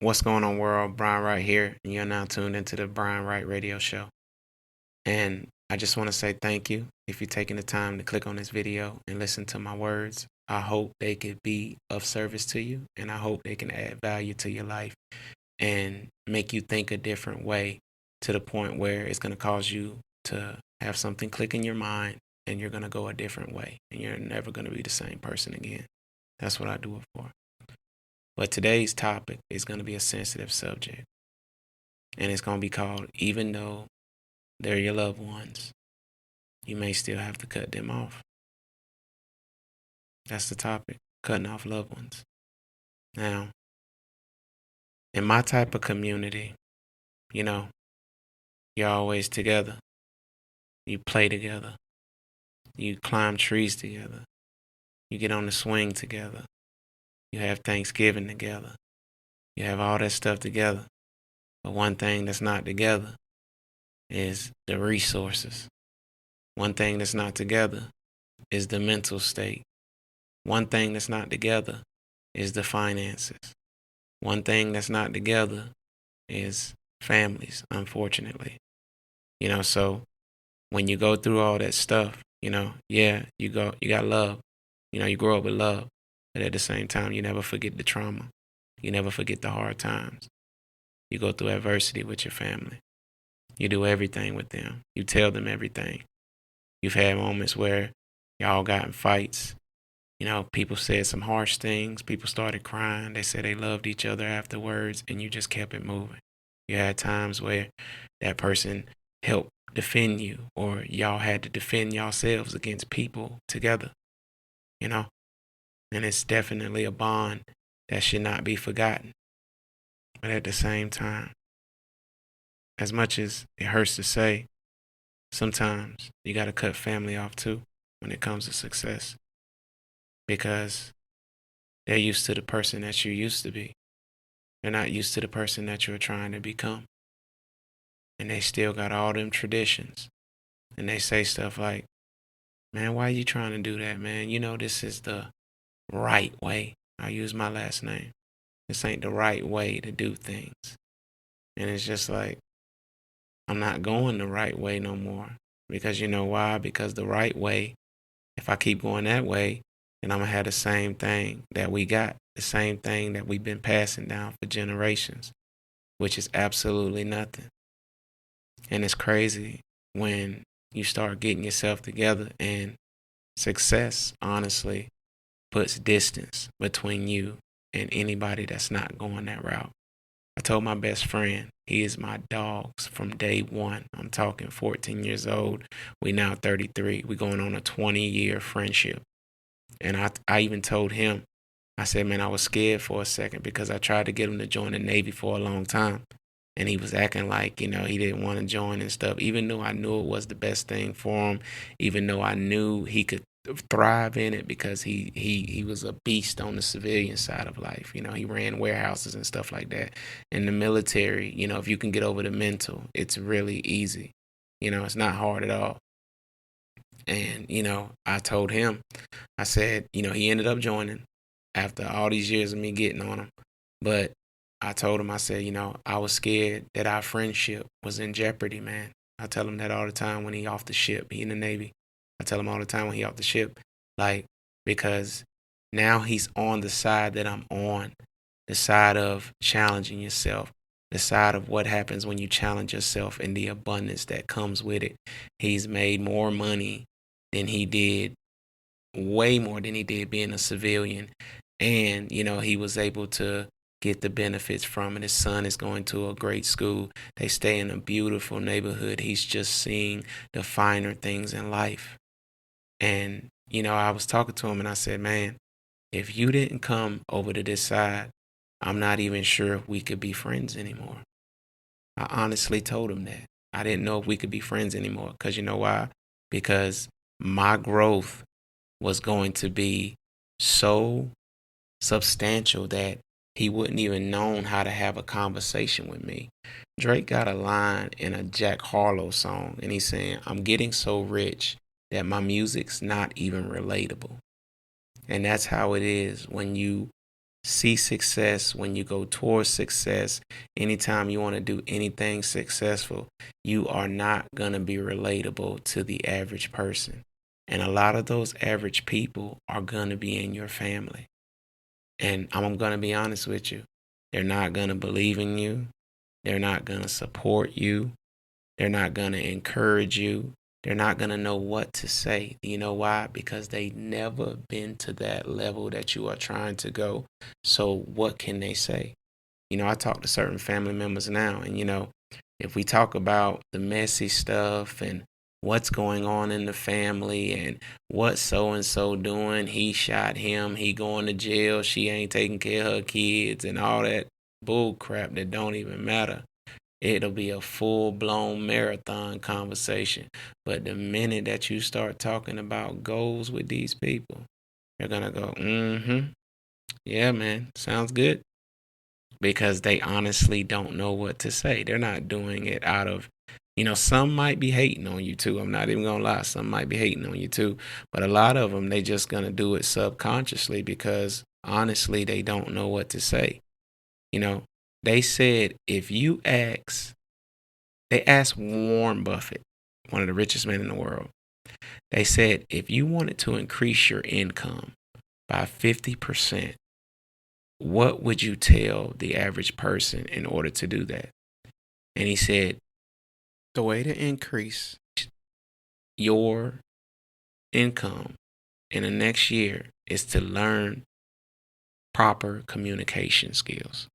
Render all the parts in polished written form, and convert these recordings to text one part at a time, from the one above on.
What's going on, world? Brian Wright here, and you're now tuned into the Brian Wright Radio Show. And I just want to say thank you if you're taking the time to click on this video and listen to my words. I hope they could be of service to you, and I hope they can add value to your life and make you think a different way to the point where it's going to cause you to have something click in your mind and you're going to go a different way and you're never going to be the same person again. That's what I do it for. But today's topic is going to be a sensitive subject. And it's going to be called, Even Though They're Your Loved Ones, You May Still Have to Cut Them Off. That's the topic, cutting off loved ones. Now, in my type of community, you're always together. You play together. You climb trees together. You get on the swing together. You have Thanksgiving together. You have all that stuff together. But one thing that's not together is the resources. One thing that's not together is the mental state. One thing that's not together is the finances. One thing that's not together is families, unfortunately. So when you go through all that stuff, you got love. You grow up with love. But at the same time, you never forget the trauma. You never forget the hard times. You go through adversity with your family. You do everything with them. You tell them everything. You've had moments where y'all got in fights. People said some harsh things. People started crying. They said they loved each other afterwards, and you just kept it moving. You had times where that person helped defend you, or y'all had to defend yourselves against people together. And it's definitely a bond that should not be forgotten. But at the same time, as much as it hurts to say, sometimes you got to cut family off too when it comes to success, because they're used to the person that you used to be. They're not used to the person that you're trying to become. And they still got all them traditions. And they say stuff like, man, why are you trying to do that, man? This is the right way. I use my last name. This ain't the right way to do things. And it's just like, I'm not going the right way no more. Because you know why? Because the right way, if I keep going that way, then I'm going to have the same thing that we got. The same thing that we've been passing down for generations, which is absolutely nothing. And it's crazy when you start getting yourself together, and success, honestly, puts distance between you and anybody that's not going that route. I told my best friend, he is my dogs from day one. I'm talking 14 years old. We now 33. We're going on a 20-year friendship. And I even told him, I said, man, I was scared for a second because I tried to get him to join the Navy for a long time. And he was acting like, he didn't want to join and stuff, even though I knew it was the best thing for him, even though I knew he could thrive in it because he was a beast on the civilian side of life. He ran warehouses and stuff like that. In the military, if you can get over the mental, it's really easy. It's not hard at all. And, I told him, I said, he ended up joining after all these years of me getting on him. But I told him, I said, I was scared that our friendship was in jeopardy, man. I tell him that all the time when he off the ship. He in the Navy. I tell him all the time when he off the ship, because now he's on the side that I'm on, the side of challenging yourself, the side of what happens when you challenge yourself and the abundance that comes with it. He's made more money than he did, way more than he did being a civilian. And, he was able to get the benefits from it. His son is going to a great school. They stay in a beautiful neighborhood. He's just seeing the finer things in life. And, I was talking to him and I said, man, if you didn't come over to this side, I'm not even sure if we could be friends anymore. I honestly told him that. I didn't know if we could be friends anymore. Because you know why? Because my growth was going to be so substantial that he wouldn't even known how to have a conversation with me. Drake got a line in a Jack Harlow song, and he's saying, I'm getting so rich that my music's not even relatable. And that's how it is when you see success, when you go towards success, anytime you want to do anything successful, you are not going to be relatable to the average person. And a lot of those average people are going to be in your family. And I'm going to be honest with you. They're not going to believe in you. They're not going to support you. They're not going to encourage you. They're not going to know what to say. You know why? Because they never been to that level that you are trying to go. So what can they say? I talk to certain family members now, and if we talk about the messy stuff and what's going on in the family and what so and so doing, he shot him, he going to jail, she ain't taking care of her kids, and all that bull crap that don't even matter. It'll be a full-blown marathon conversation. But the minute that you start talking about goals with these people, they're going to go, yeah, man, sounds good. Because they honestly don't know what to say. They're not doing it out of, some might be hating on you too. I'm not even going to lie. Some might be hating on you too. But a lot of them, they just going to do it subconsciously because honestly, they don't know what to say. They said they asked Warren Buffett, one of the richest men in the world. They said, if you wanted to increase your income by 50%, what would you tell the average person in order to do that? And he said, the way to increase your income in the next year is to learn proper communication skills.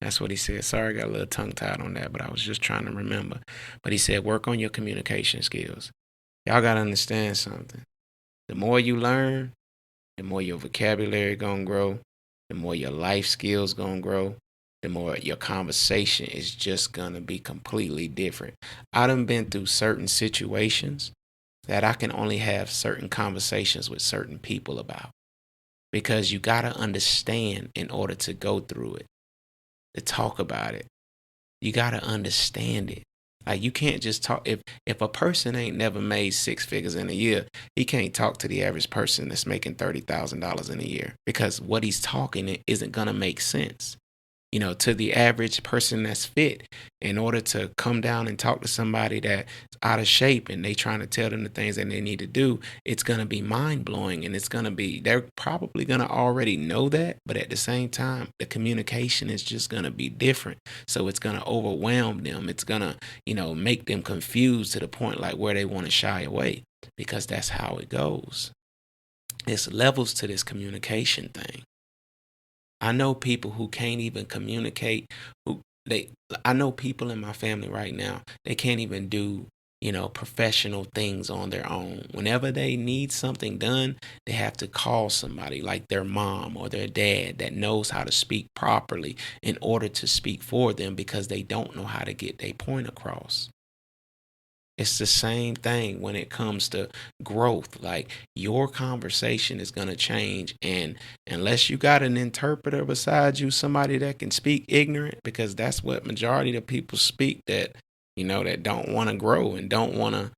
That's what he said. Sorry, I got a little tongue-tied on that, but I was just trying to remember. But he said, work on your communication skills. Y'all got to understand something. The more you learn, the more your vocabulary going to grow, the more your life skills going to grow, the more your conversation is just going to be completely different. I done been through certain situations that I can only have certain conversations with certain people about. Because you got to understand in order to go through it, to talk about it. You got to understand it. Like you can't just talk. If a person ain't never made six figures in a year, he can't talk to the average person that's making $30,000 in a year because what he's talking isn't going to make sense. To the average person that's fit, in order to come down and talk to somebody that's out of shape and they trying to tell them the things that they need to do, it's going to be mind blowing and they're probably going to already know that. But at the same time, the communication is just going to be different. So it's going to overwhelm them. It's going to, make them confused to the point like where they want to shy away because that's how it goes. There's levels to this communication thing. I know people who can't even communicate. I know people in my family right now. They can't even do, professional things on their own. Whenever they need something done, they have to call somebody like their mom or their dad that knows how to speak properly in order to speak for them because they don't know how to get their point across. It's the same thing when it comes to growth. Like your conversation is going to change. And unless you got an interpreter beside you, somebody that can speak ignorant, because that's what majority of people speak that don't want to grow and don't want to,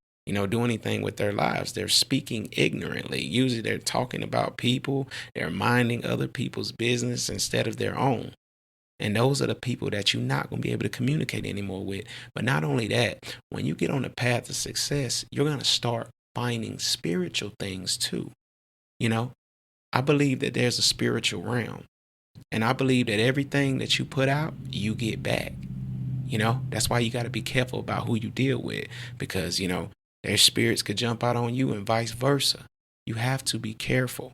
do anything with their lives. They're speaking ignorantly. Usually they're talking about people. They're minding other people's business instead of their own. And those are the people that you're not going to be able to communicate anymore with. But not only that, when you get on the path of success, you're going to start finding spiritual things too. I believe that there's a spiritual realm. And I believe that everything that you put out, you get back. That's why you got to be careful about who you deal with. Because, their spirits could jump out on you and vice versa. You have to be careful.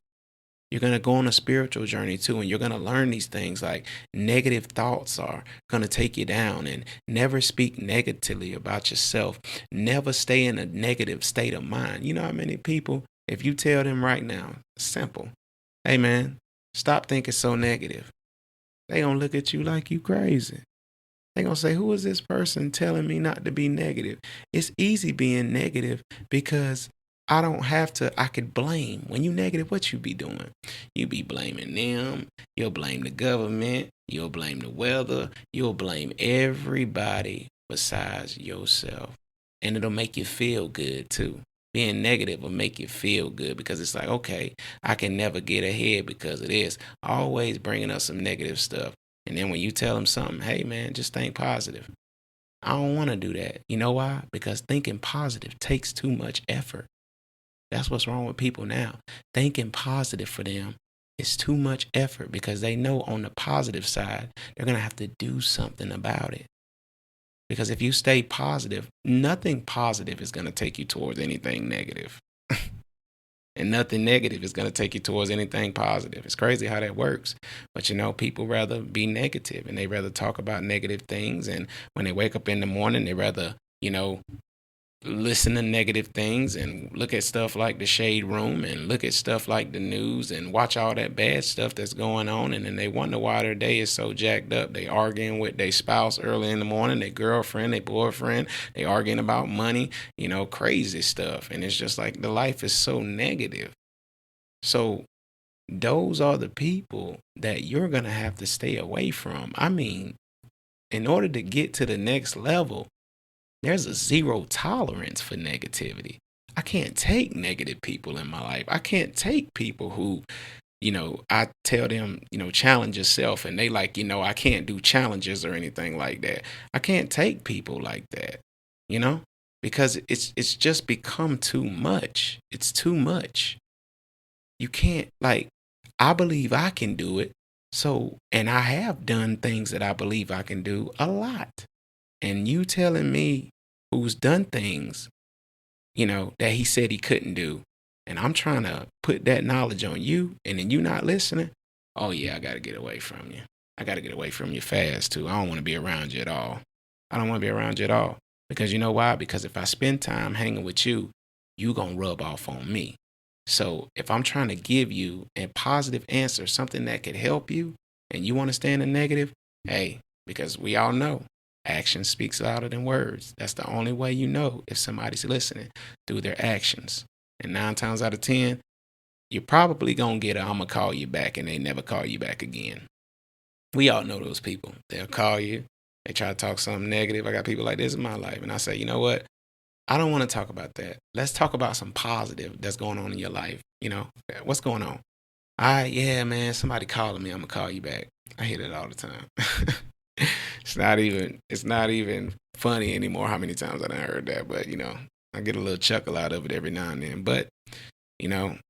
You're going to go on a spiritual journey too, and you're going to learn these things like negative thoughts are going to take you down, and never speak negatively about yourself. Never stay in a negative state of mind. You know how many people, if you tell them right now, simple, hey man, stop thinking so negative. They going to look at you like you crazy. They going to say, who is this person telling me not to be negative? It's easy being negative because I could blame. When you negative, what you be doing? You be blaming them. You'll blame the government. You'll blame the weather. You'll blame everybody besides yourself. And it'll make you feel good too. being negative will make you feel good because it's like, okay, I can never get ahead because of this. Always bringing up some negative stuff. And then when you tell them something, hey, man, just think positive. I don't want to do that. You know why? Because thinking positive takes too much effort. That's what's wrong with people now. Thinking positive for them is too much effort because they know on the positive side, they're going to have to do something about it. Because if you stay positive, nothing positive is going to take you towards anything negative. And nothing negative is going to take you towards anything positive. It's crazy how that works. But people rather be negative and they rather talk about negative things. And when they wake up in the morning, they rather, listen to negative things and look at stuff like the Shade Room and look at stuff like the news and watch all that bad stuff that's going on. And then they wonder why their day is so jacked up. They arguing with their spouse early in the morning, their girlfriend, their boyfriend. They arguing about money, crazy stuff. And it's just like the life is so negative. So those are the people that you're going to have to stay away from. I mean, in order to get to the next level, there's a zero tolerance for negativity. I can't take negative people in my life. I can't take people who, I tell them, challenge yourself. And they like, I can't do challenges or anything like that. I can't take people like that, because it's just become too much. It's too much. You can't, I believe I can do it. So, and I have done things that I believe I can do a lot. And you telling me who's done things, that he said he couldn't do, and I'm trying to put that knowledge on you, and then you not listening, oh yeah, I got to get away from you. I got to get away from you fast too. I don't want to be around you at all. I don't want to be around you at all. Because you know why? Because if I spend time hanging with you, you going to rub off on me. So if I'm trying to give you a positive answer, something that could help you, and you want to stay in the negative, hey, because we all know action speaks louder than words. That's the only way you know if somebody's listening, through their actions. And 9 times out of 10, you're probably going to get I'm going to call you back, and they never call you back again. We all know those people. They'll call you. They try to talk something negative. I got people like this in my life. And I say, you know what? I don't want to talk about that. Let's talk about some positive that's going on in your life. What's going on? Yeah, man, somebody calling me. I'm going to call you back. I hear that all the time. It's not even funny anymore how many times I done heard that, but I get a little chuckle out of it every now and then. But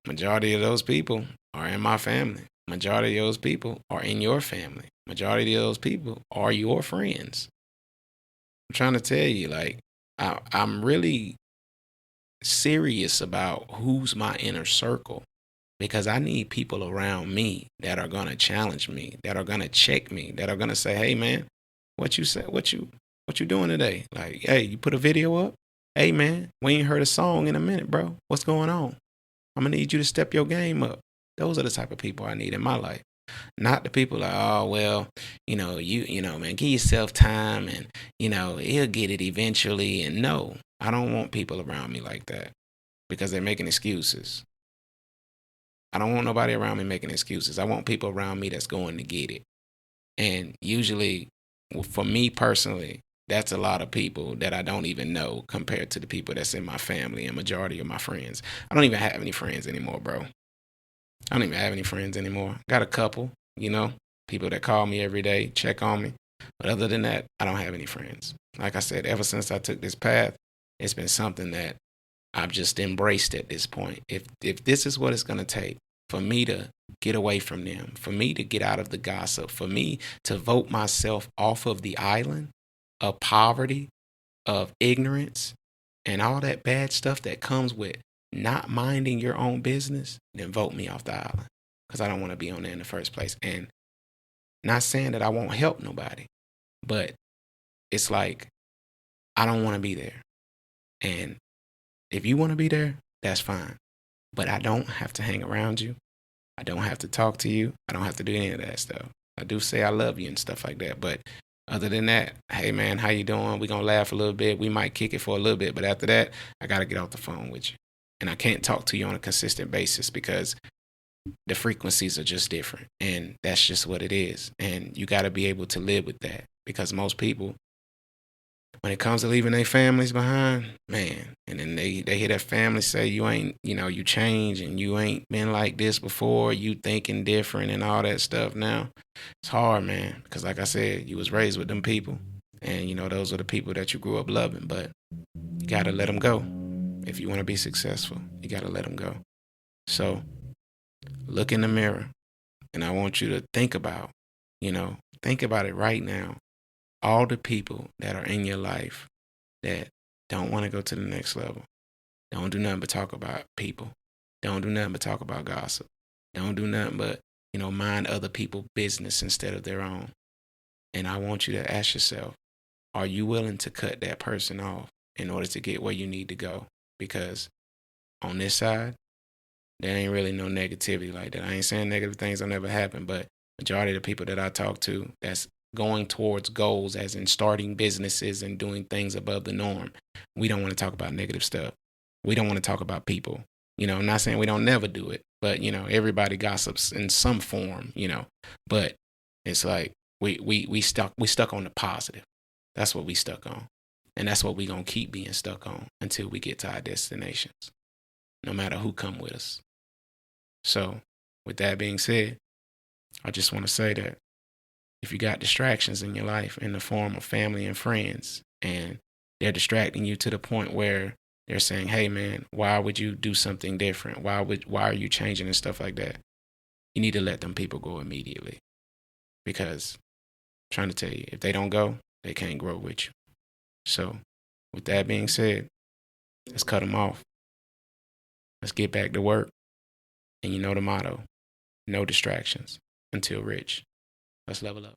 majority of those people are in my family. Majority of those people are in your family. Majority of those people are your friends. I'm trying to tell you, I'm really serious about who's my inner circle, because I need people around me that are going to challenge me, that are going to check me, that are going to say, hey, man, what you doing today? Like, hey, you put a video up? Hey, man, we ain't heard a song in a minute, bro. What's going on? I'm going to need you to step your game up. Those are the type of people I need in my life. Not the people like, oh, well, man, give yourself time and, he'll get it eventually. And no, I don't want people around me like that because they're making excuses. I don't want nobody around me making excuses. I want people around me that's going to get it. And usually, for me personally, that's a lot of people that I don't even know compared to the people that's in my family and majority of my friends. I don't even have any friends anymore, bro. I don't even have any friends anymore. Got a couple, people that call me every day, check on me. But other than that, I don't have any friends. Like I said, ever since I took this path, it's been something that I've just embraced at this point. If this is what it's going to take for me to get away from them, for me to get out of the gossip, for me to vote myself off of the island of poverty, of ignorance, and all that bad stuff that comes with not minding your own business, then vote me off the island, because I don't want to be on there in the first place. And not saying that I won't help nobody, but it's like I don't want to be there. And if you want to be there, that's fine. But I don't have to hang around you. I don't have to talk to you. I don't have to do any of that stuff. I do say I love you and stuff like that. But other than that, hey, man, how you doing? We're going to laugh a little bit. We might kick it for a little bit. But after that, I got to get off the phone with you. And I can't talk to you on a consistent basis because the frequencies are just different. And that's just what it is. And you got to be able to live with that, because most people when it comes to leaving their families behind, man, and then they hear that family say you ain't, you change and you ain't been like this before, you thinking different and all that stuff now. It's hard, man, because like I said, you was raised with them people and those are the people that you grew up loving, but you got to let them go. If you want to be successful, you got to let them go. So look in the mirror and I want you to think about it right now. All the people that are in your life that don't want to go to the next level, don't do nothing but talk about people, don't do nothing but talk about gossip, don't do nothing but, mind other people's business instead of their own. And I want you to ask yourself, are you willing to cut that person off in order to get where you need to go? Because on this side, there ain't really no negativity like that. I ain't saying negative things will never happen, but majority of the people that I talk to that's going towards goals, as in starting businesses and doing things above the norm, we don't want to talk about negative stuff. We don't want to talk about people. I'm not saying we don't never do it, but everybody gossips in some form, But it's like we stuck on the positive. That's what we stuck on. And that's what we gonna keep being stuck on until we get to our destinations, no matter who come with us. So with that being said, I just want to say that if you got distractions in your life in the form of family and friends, and they're distracting you to the point where they're saying, hey man, why would you do something different? Why are you changing and stuff like that? You need to let them people go immediately. Because I'm trying to tell you, if they don't go, they can't grow with you. So with that being said, let's cut them off. Let's get back to work. And you know the motto, no distractions until rich. Let's level up.